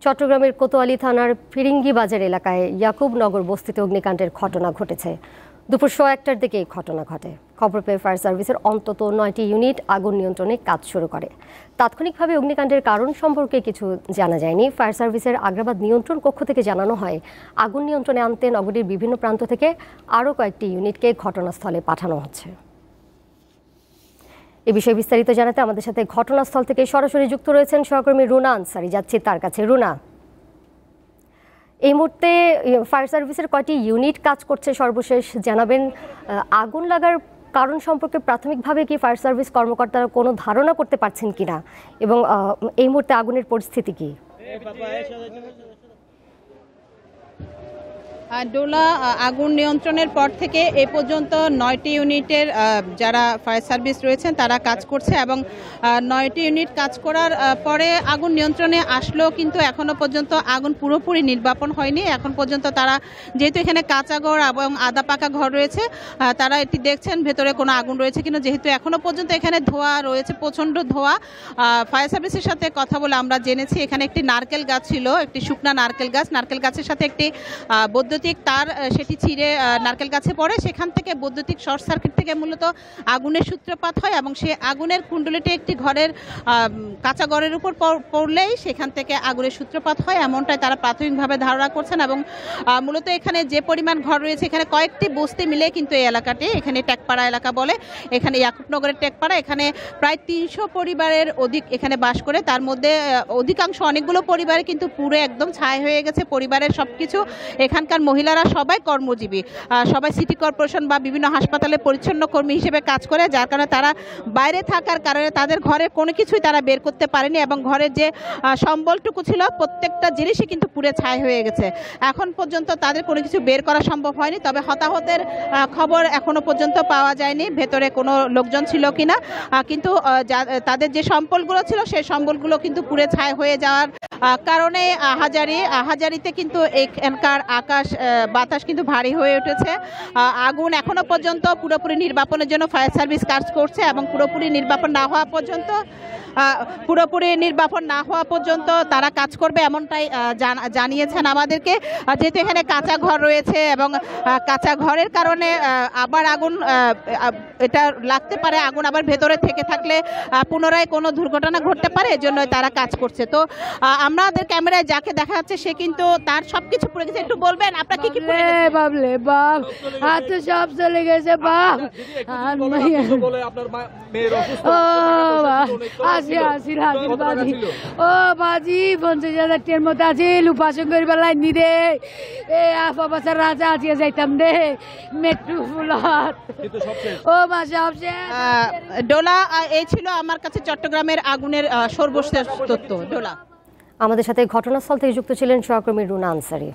চট্টগ্রামের কোতোয়ালি থানার ফিরিঙ্গি বাজার এলাকায় ইয়াকুবনগর বস্তিতে অগ্নিকাণ্ডের ঘটনা ঘটেছে। দুপুর 1:15টার দিকে এই ঘটনা ঘটে। খবর পেয়ে ফায়ার সার্ভিসের অন্তত 9টি ইউনিট আগুন নিয়ন্ত্রণে কাজ শুরু করে। তাৎক্ষণিকভাবে অগ্নিকাণ্ডের কারণ সম্পর্কে কিছু জানা যায়নি। ফায়ার সার্ভিসের আগ্রাবাদ নিয়ন্ত্রণ কক্ষ থেকে জানানো হয়, আগুন নিয়ন্ত্রণে আনতে নগরীর বিভিন্ন প্রান্ত থেকে আরও কয়েকটি ইউনিটকে ঘটনাস্থলে পাঠানো হচ্ছে। এ বিষয়ে বিস্তারিত জানাতে আমাদের সাথে ঘটনাস্থল থেকে সরাসরি যুক্ত রয়েছেন সহকর্মী রুনা আনসারি। যাচ্ছি তার কাছে। রুনা, এই মুহূর্তে ফায়ার সার্ভিসের কয়টি ইউনিট কাজ করছে সর্বশেষ জানাবেন। আগুন লাগার কারণ সম্পর্কে প্রাথমিকভাবে কি ফায়ার সার্ভিস কর্মকর্তারা কোনো ধারণা করতে পারছেন কিনা, এবং এই মুহূর্তে আগুনের পরিস্থিতি কি? ডোলা, আগুন নিয়ন্ত্রণের পর থেকে এ পর্যন্ত 9টি ইউনিটের যারা ফায়ার সার্ভিস রয়েছেন তারা কাজ করছে, এবং 9টি ইউনিট কাজ করার পরে আগুন নিয়ন্ত্রণে আসলেও কিন্তু এখনো পর্যন্ত আগুন পুরোপুরি নির্বাপন হয়নি। এখন পর্যন্ত তারা, যেহেতু এখানে কাঁচা ঘর এবং আধা পাকা ঘর রয়েছে, তারা এটি দেখছেন ভেতরে কোনো আগুন রয়েছে কিনা। যেহেতু এখনো পর্যন্ত এখানে ধোঁয়া রয়েছে, প্রচণ্ড ধোঁয়া। ফায়ার সার্ভিসের সাথে কথা বলে আমরা জেনেছি এখানে একটি নারকেল গাছ ছিল, একটি শুকনা নারকেল গাছ। নারকেল গাছের সাথে একটি বৈদ্যুতিক তার সেটি ছিঁড়ে নারকেল গাছে পড়ে। সেখান থেকে বৈদ্যুতিক শর্ট সার্কিট থেকে মূলত আগুনের সূত্রপাত হয়, এবং সেই আগুনের কুণ্ডলিটি একটি ঘরের কাঁচা ঘরের উপর পড়লেই সেখান থেকে আগুনের সূত্রপাত হয়, এমনটাই তারা প্রাথমিকভাবে ধারণা করছেন। এবং মূলত এখানে যে পরিমাণ ঘর রয়েছে, এখানে কয়েকটি বস্তি মিলে কিন্তু এই এলাকাটি, এখানে টেকপাড়া এলাকা বলে, এখানে ইয়াকুবনগরের টেকপাড়া, এখানে প্রায় 300 পরিবারের অধিক এখানে বাস করে। তার মধ্যে অধিকাংশ, অনেকগুলো পরিবারে কিন্তু পুরো একদম ছাই হয়ে গেছে পরিবারের সব কিছু। এখানকার মহিলারা সবাই কর্মজীবী, সবাই সিটি কর্পোরেশন বা বিভিন্ন হাসপাতালে পরিচ্ছন্ন কর্মী হিসেবে কাজ করে, যার কারণে তারা বাইরে থাকার কারণে তাদের ঘরের কোনো কিছুই তারা বের করতে পারেনি, এবং ঘরের যে সম্বলটুকু ছিল প্রত্যেকটা জিনিসই কিন্তু পুড়ে ছাই হয়ে গেছে। এখন পর্যন্ত তাদের কোনো কিছু বের করা সম্ভব হয়নি, তবে হতাহতের খবর এখনো পর্যন্ত পাওয়া যায়নি, ভেতরে কোনো লোকজন ছিল কিনা। কিন্তু তাদের যে সম্বলগুলো ছিল সেই সম্বলগুলো কিন্তু পুড়ে ছাই হয়ে যাওয়ার কারণে হাজারিতে কিন্তু এখানকার আকাশ বাতাস কিন্তু ভারী হয়ে উঠেছে। আগুন এখনো পর্যন্ত পুরোপুরি নির্বাপনের জন্য ফায়ার সার্ভিস কাজ করছে, এবং পুরোপুরি নির্বাপন না হওয়া পর্যন্ত তারা কাজ করবে, এমনটাই জানিয়েছেন আমাদেরকে। যেহেতু এখানে কাঁচা ঘর রয়েছে, এবং কাঁচা ঘরের কারণে আবার আগুন এটা লাগতে পারে, আগুন আবার ভেতরে থেকে থাকলে পুনরায় কোনো দুর্ঘটনা ঘটতে পারে, এজন্য তারা কাজ করছে। তো আমাদের ক্যামেরায় যাকে দেখা যাচ্ছে সে কিন্তু তার সবকিছু পুড়ে গেছে। একটু বলবেন আপনার কি কি পুড়ে গেছে? বাবলে বাপ, হাত সব চলে গেছে বাপ। ও বাজি 50,000 মতো আছে, উপাসন করি বেলায় নি রে। এ আপা বাচ্চার রাজা আছিয়ে যাইতাম রে মেট্রু ফুলত। ও মা সব ডোলা, এই ছিল আমার কাছে চট্টগ্রামের আগুনের সর্বশেষ তথ্য। ডোলা, আমাদের সাথে ঘটনাস্থল থেকে যুক্ত ছিলেন সহকর্মী রুনা আনসারি।